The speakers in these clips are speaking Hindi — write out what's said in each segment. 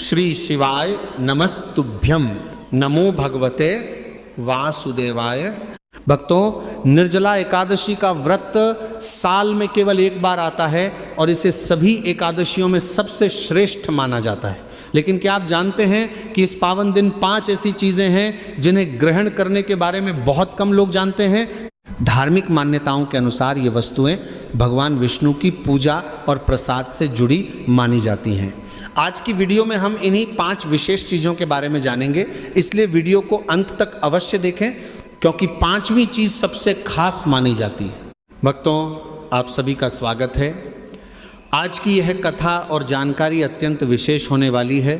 श्री शिवाय नमस्तुभ्यं, नमो भगवते वासुदेवाय। भक्तों, निर्जला एकादशी का व्रत साल में केवल एक बार आता है और इसे सभी एकादशियों में सबसे श्रेष्ठ माना जाता है। लेकिन क्या आप जानते हैं कि इस पावन दिन 5 ऐसी चीज़ें हैं जिन्हें ग्रहण करने के बारे में बहुत कम लोग जानते हैं। धार्मिक मान्यताओं के अनुसार ये वस्तुएं भगवान विष्णु की पूजा और प्रसाद से जुड़ी मानी जाती हैं। आज की वीडियो में हम इन्हीं 5 विशेष चीज़ों के बारे में जानेंगे, इसलिए वीडियो को अंत तक अवश्य देखें क्योंकि 5वीं चीज़ सबसे खास मानी जाती है। भक्तों, आप सभी का स्वागत है। आज की यह कथा और जानकारी अत्यंत विशेष होने वाली है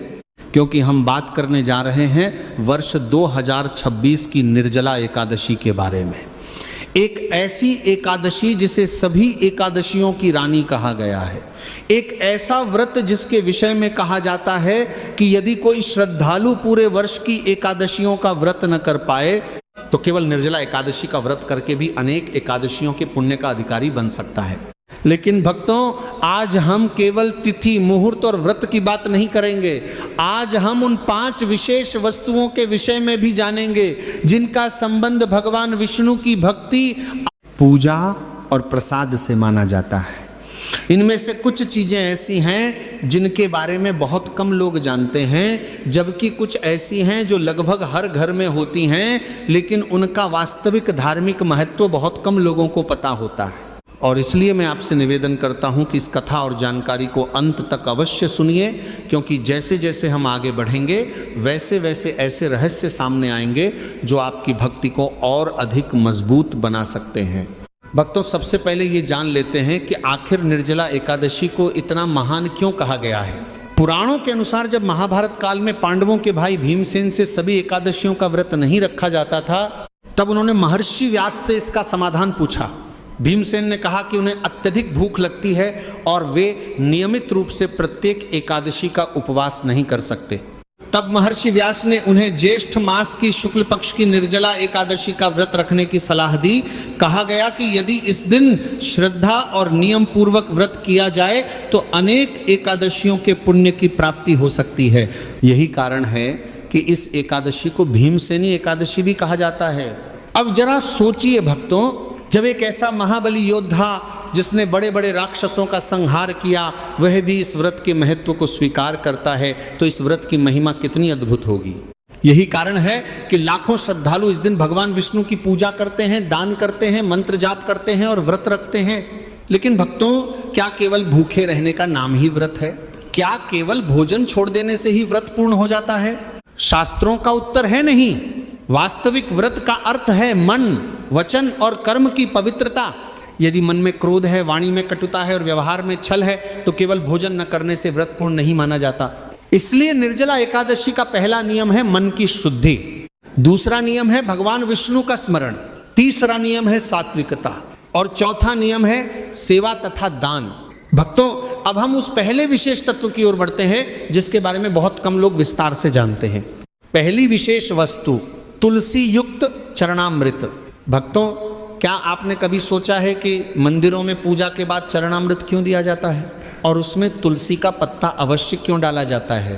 क्योंकि हम बात करने जा रहे हैं वर्ष 2026 की निर्जला एकादशी के बारे में। एक ऐसी एकादशी जिसे सभी एकादशियों की रानी कहा गया है। एक ऐसा व्रत जिसके विषय में कहा जाता है कि यदि कोई श्रद्धालु पूरे वर्ष की एकादशियों का व्रत न कर पाए तो केवल निर्जला एकादशी का व्रत करके भी अनेक एकादशियों के पुण्य का अधिकारी बन सकता है। लेकिन भक्तों, आज हम केवल तिथि, मुहूर्त और व्रत की बात नहीं करेंगे। आज हम उन 5 विशेष वस्तुओं के विषय में भी जानेंगे जिनका संबंध भगवान विष्णु की भक्ति, पूजा और प्रसाद से माना जाता है। इनमें से कुछ चीज़ें ऐसी हैं जिनके बारे में बहुत कम लोग जानते हैं, जबकि कुछ ऐसी हैं जो लगभग हर घर में होती हैं, लेकिन उनका वास्तविक धार्मिक महत्व बहुत कम लोगों को पता होता है। और इसलिए मैं आपसे निवेदन करता हूं कि इस कथा और जानकारी को अंत तक अवश्य सुनिए, क्योंकि जैसे जैसे हम आगे बढ़ेंगे वैसे वैसे ऐसे रहस्य सामने आएंगे जो आपकी भक्ति को और अधिक मजबूत बना सकते हैं। भक्तों, सबसे पहले ये जान लेते हैं कि आखिर निर्जला एकादशी को इतना महान क्यों कहा गया है। पुराणों के अनुसार जब महाभारत काल में पांडवों के भाई भीमसेन से सभी एकादशियों का व्रत नहीं रखा जाता था, तब उन्होंने महर्षि व्यास से इसका समाधान पूछा। भीमसेन ने कहा कि उन्हें अत्यधिक भूख लगती है और वे नियमित रूप से प्रत्येक एकादशी का उपवास नहीं कर सकते। तब महर्षि व्यास ने उन्हें ज्येष्ठ मास की शुक्ल पक्ष की निर्जला एकादशी का व्रत रखने की सलाह दी। कहा गया कि यदि इस दिन श्रद्धा और नियम पूर्वक व्रत किया जाए तो अनेक एकादशियों के पुण्य की प्राप्ति हो सकती है। यही कारण है कि इस एकादशी को भीमसेनी एकादशी भी कहा जाता है। अब जरा सोचिए भक्तों, जब एक ऐसा महाबली योद्धा जिसने बड़े बड़े राक्षसों का संहार किया वह भी इस व्रत के महत्व को स्वीकार करता है तो इस व्रत की महिमा कितनी अद्भुत होगी। यही कारण है कि लाखों श्रद्धालु इस दिन भगवान विष्णु की पूजा करते हैं, दान करते हैं, मंत्र जाप करते हैं और व्रत रखते हैं। लेकिन भक्तों, क्या केवल भूखे रहने का नाम ही व्रत है? क्या केवल भोजन छोड़ देने से ही व्रत पूर्ण हो जाता है? शास्त्रों का उत्तर है नहीं। वास्तविक व्रत का अर्थ है मन, वचन और कर्म की पवित्रता। यदि मन में क्रोध है, वाणी में कटुता है और व्यवहार में छल है तो केवल भोजन न करने से व्रत पूर्ण नहीं माना जाता। इसलिए निर्जला एकादशी का पहला नियम है मन की शुद्धि, दूसरा नियम है भगवान विष्णु का स्मरण, तीसरा नियम है सात्विकता और चौथा नियम है सेवा तथा दान। भक्तों, अब हम उस पहले विशेष तत्व की ओर बढ़ते हैं जिसके बारे में बहुत कम लोग विस्तार से जानते हैं। पहली विशेष वस्तु, तुलसी युक्त चरणामृत। भक्तों, क्या आपने कभी सोचा है कि मंदिरों में पूजा के बाद चरणामृत क्यों दिया जाता है और उसमें तुलसी का पत्ता अवश्य क्यों डाला जाता है?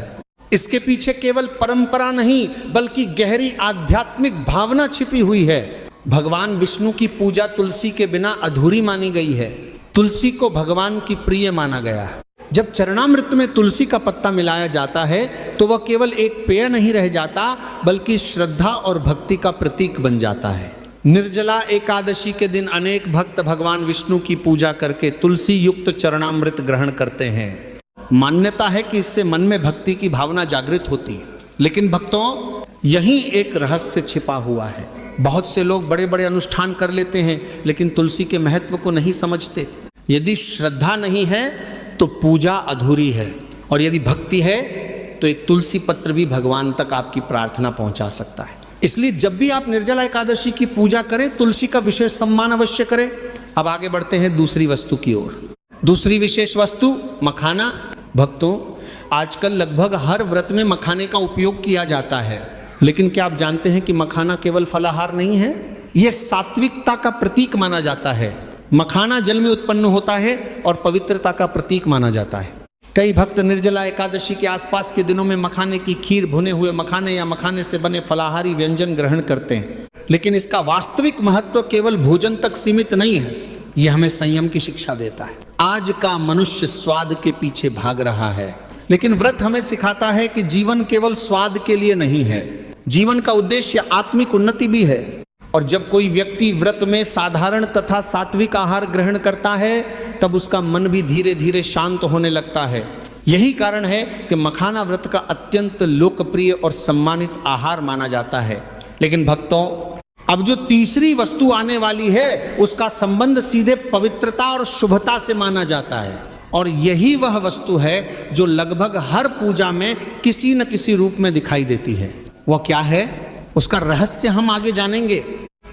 इसके पीछे केवल परंपरा नहीं बल्कि गहरी आध्यात्मिक भावना छिपी हुई है। भगवान विष्णु की पूजा तुलसी के बिना अधूरी मानी गई है। तुलसी को भगवान की प्रिय माना गया है। जब चरणामृत में तुलसी का पत्ता मिलाया जाता है तो वह केवल एक पेय नहीं रह जाता बल्कि श्रद्धा और भक्ति का प्रतीक बन जाता है। निर्जला एकादशी के दिन अनेक भक्त भगवान विष्णु की पूजा करके तुलसी युक्त चरणामृत ग्रहण करते हैं। मान्यता है कि इससे मन में भक्ति की भावना जागृत होती है। लेकिन भक्तों, यहीं एक रहस्य छिपा हुआ है। बहुत से लोग बड़े बड़े अनुष्ठान कर लेते हैं लेकिन तुलसी के महत्व को नहीं समझते। यदि श्रद्धा नहीं है तो पूजा अधूरी है और यदि भक्ति है तो एक तुलसी पत्र भी भगवान तक आपकी प्रार्थना पहुंचा सकता है। इसलिए जब भी आप निर्जला एकादशी की पूजा करें तुलसी का विशेष सम्मान अवश्य करें। अब आगे बढ़ते हैं दूसरी वस्तु की ओर। दूसरी विशेष वस्तु मखाना। भक्तों, आजकल लगभग हर व्रत में मखाने का उपयोग किया जाता है, लेकिन क्या आप जानते हैं कि मखाना केवल फलाहार नहीं है, यह सात्विकता का प्रतीक माना जाता है। मखाना जल में उत्पन्न होता है और पवित्रता का प्रतीक माना जाता है। कई भक्त निर्जला एकादशी के आसपास के दिनों में मखाने की खीर, भुने हुए मखाने या मखाने से बने फलाहारी व्यंजन ग्रहण करते हैं, लेकिन इसका वास्तविक महत्व केवल भोजन तक सीमित नहीं है। यह हमें संयम की शिक्षा देता है। आज का मनुष्य स्वाद के पीछे भाग रहा है, लेकिन व्रत हमें सिखाता है कि जीवन केवल स्वाद के लिए नहीं है, जीवन का उद्देश्य आत्मिक उन्नति भी है। और जब कोई व्यक्ति व्रत में साधारण तथा सात्विक आहार ग्रहण करता है, तब उसका मन भी धीरे धीरे शांत होने लगता है। यही कारण है कि मखाना व्रत का अत्यंत लोकप्रिय और सम्मानित आहार माना जाता है। लेकिन भक्तों, अब जो तीसरी वस्तु आने वाली है, उसका संबंध सीधे पवित्रता और शुभता से माना जाता है। और यही वह वस्तु है जो लगभग हर पूजा में किसी न किसी रूप में दिखाई देती है। वह क्या है, उसका रहस्य हम आगे जानेंगे।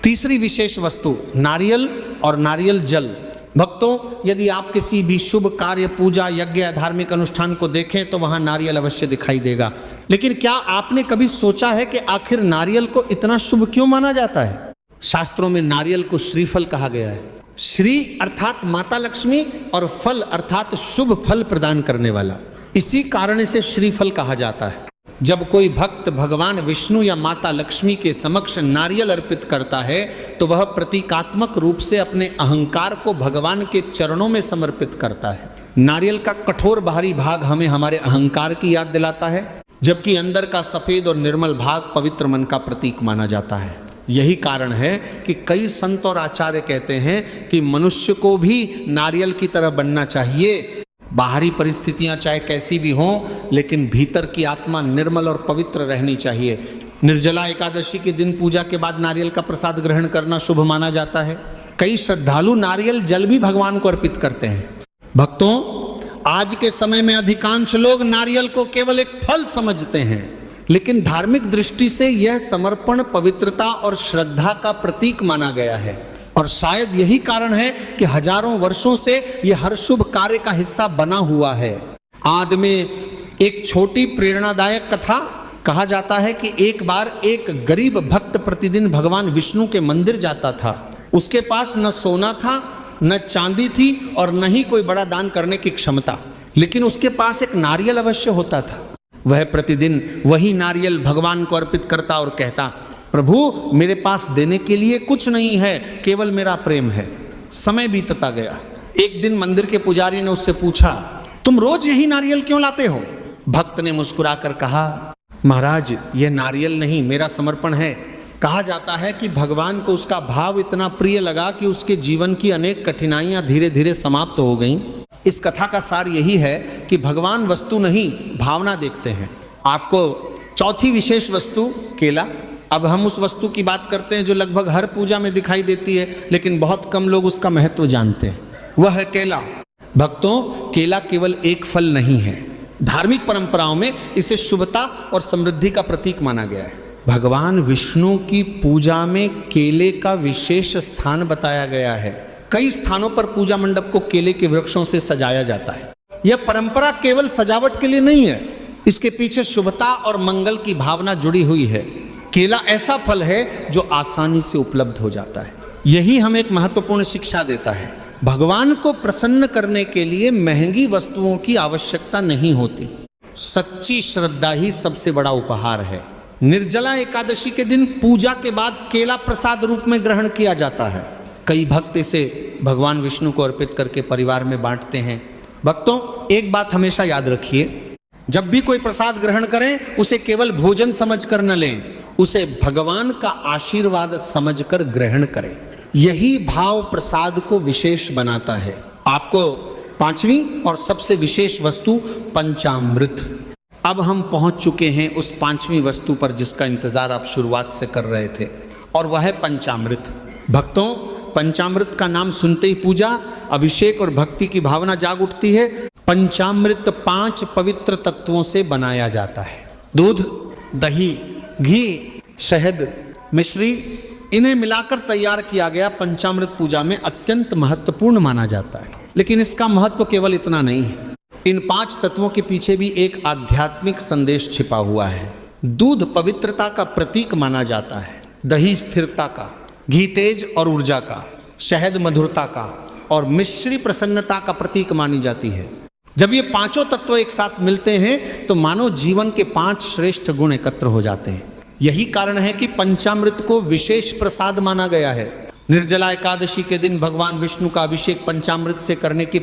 तीसरी विशेष वस्तु नारियल और नारियल जल। भक्तों, यदि आप किसी भी शुभ कार्य, पूजा, यज्ञ या धार्मिक अनुष्ठान को देखें तो वहां नारियल अवश्य दिखाई देगा। लेकिन क्या आपने कभी सोचा है कि आखिर नारियल को इतना शुभ क्यों माना जाता है? शास्त्रों में नारियल को श्रीफल कहा गया है। श्री अर्थात माता लक्ष्मी और फल अर्थात शुभ फल प्रदान करने वाला, इसी कारण से श्रीफल कहा जाता है। जब कोई भक्त भगवान विष्णु या माता लक्ष्मी के समक्ष नारियल अर्पित करता है, तो वह प्रतीकात्मक रूप से अपने अहंकार को भगवान के चरणों में समर्पित करता है। नारियल का कठोर बाहरी भाग हमें हमारे अहंकार की याद दिलाता है, जबकि अंदर का सफेद और निर्मल भाग पवित्र मन का प्रतीक माना जाता है। यही कारण है कि कई संत और आचार्य कहते हैं कि मनुष्य को भी नारियल की तरह बनना चाहिए। बाहरी परिस्थितियां चाहे कैसी भी हों, लेकिन भीतर की आत्मा निर्मल और पवित्र रहनी चाहिए। निर्जला एकादशी के दिन पूजा के बाद नारियल का प्रसाद ग्रहण करना शुभ माना जाता है। कई श्रद्धालु नारियल जल भी भगवान को अर्पित करते हैं। भक्तों, आज के समय में अधिकांश लोग नारियल को केवल एक फल समझते हैं, लेकिन धार्मिक दृष्टि से यह समर्पण, पवित्रता और श्रद्धा का प्रतीक माना गया है। और शायद यही कारण है कि हजारों वर्षों से यह हर शुभ कार्य का हिस्सा बना हुआ है। आदि में एक छोटी प्रेरणादायक कथा कहा जाता है कि एक बार एक गरीब भक्त प्रतिदिन भगवान विष्णु के मंदिर जाता था। उसके पास न सोना था, न चांदी थी और न ही कोई बड़ा दान करने की क्षमता, लेकिन उसके पास एक नारियल अवश्य होता था। वह प्रतिदिन वही नारियल भगवान को अर्पित करता और कहता, प्रभु, मेरे पास देने के लिए कुछ नहीं है, केवल मेरा प्रेम है। समय बीतता गया। एक दिन मंदिर के पुजारी ने उससे पूछा, तुम रोज यही नारियल क्यों लाते हो? भक्त ने मुस्कुराकर कहा, महाराज, यह नारियल नहीं, मेरा समर्पण है। कहा जाता है कि भगवान को उसका भाव इतना प्रिय लगा कि उसके जीवन की अनेक कठिनाइयां धीरे धीरे समाप्त हो गईं। इस कथा का सार यही है कि भगवान वस्तु नहीं, भावना देखते हैं। आपको चौथी विशेष वस्तु केला। अब हम उस वस्तु की बात करते हैं जो लगभग हर पूजा में दिखाई देती है, लेकिन बहुत कम लोग उसका महत्व जानते हैं। वह है केला। भक्तों, केला केवल एक फल नहीं है। धार्मिक परंपराओं में इसे शुभता और समृद्धि का प्रतीक माना गया है। भगवान विष्णु की पूजा में केले का विशेष स्थान बताया गया है। कई स्थानों पर पूजा मंडप को केले के वृक्षों से सजाया जाता है। यह परंपरा केवल सजावट के लिए नहीं है, इसके पीछे शुभता और मंगल की भावना जुड़ी हुई है। केला ऐसा फल है जो आसानी से उपलब्ध हो जाता है। यही हमें एक महत्वपूर्ण शिक्षा देता है। भगवान को प्रसन्न करने के लिए महंगी वस्तुओं की आवश्यकता नहीं होती। सच्ची श्रद्धा ही सबसे बड़ा उपहार है। निर्जला एकादशी के दिन पूजा के बाद केला प्रसाद रूप में ग्रहण किया जाता है। कई भक्त इसे भगवान विष्णु को अर्पित करके परिवार में बांटते हैं। भक्तों, एक बात हमेशा याद रखिए, जब भी कोई प्रसाद ग्रहण करें, उसे केवल भोजन समझकर न लें, उसे भगवान का आशीर्वाद समझकर ग्रहण करें। यही भाव प्रसाद को विशेष बनाता है। आपको पांचवी और सबसे विशेष वस्तु पंचामृत। अब हम पहुंच चुके हैं उस पांचवी वस्तु पर जिसका इंतजार आप शुरुआत से कर रहे थे, और वह है पंचामृत। भक्तों, पंचामृत का नाम सुनते ही पूजा, अभिषेक और भक्ति की भावना जाग उठती है। पंचामृत 5 पवित्र तत्वों से बनाया जाता है। दूध, दही, घी, शहद, मिश्री, इन्हें मिलाकर तैयार किया गया पंचामृत पूजा में अत्यंत महत्वपूर्ण माना जाता है। लेकिन इसका महत्व केवल इतना नहीं है। इन 5 तत्वों के पीछे भी एक आध्यात्मिक संदेश छिपा हुआ है। दूध पवित्रता का प्रतीक माना जाता है, दही स्थिरता का, घी तेज और ऊर्जा का, शहद मधुरता का और मिश्री प्रसन्नता का प्रतीक मानी जाती है। जब ये पांचों तत्व एक साथ मिलते हैं तो मानो जीवन के 5 श्रेष्ठ गुण एकत्र हो जाते हैं। यही कारण है कि पंचामृत को विशेष प्रसाद माना गया है। निर्जला एकादशी के दिन भगवान विष्णु का अभिषेक पंचामृत से करने की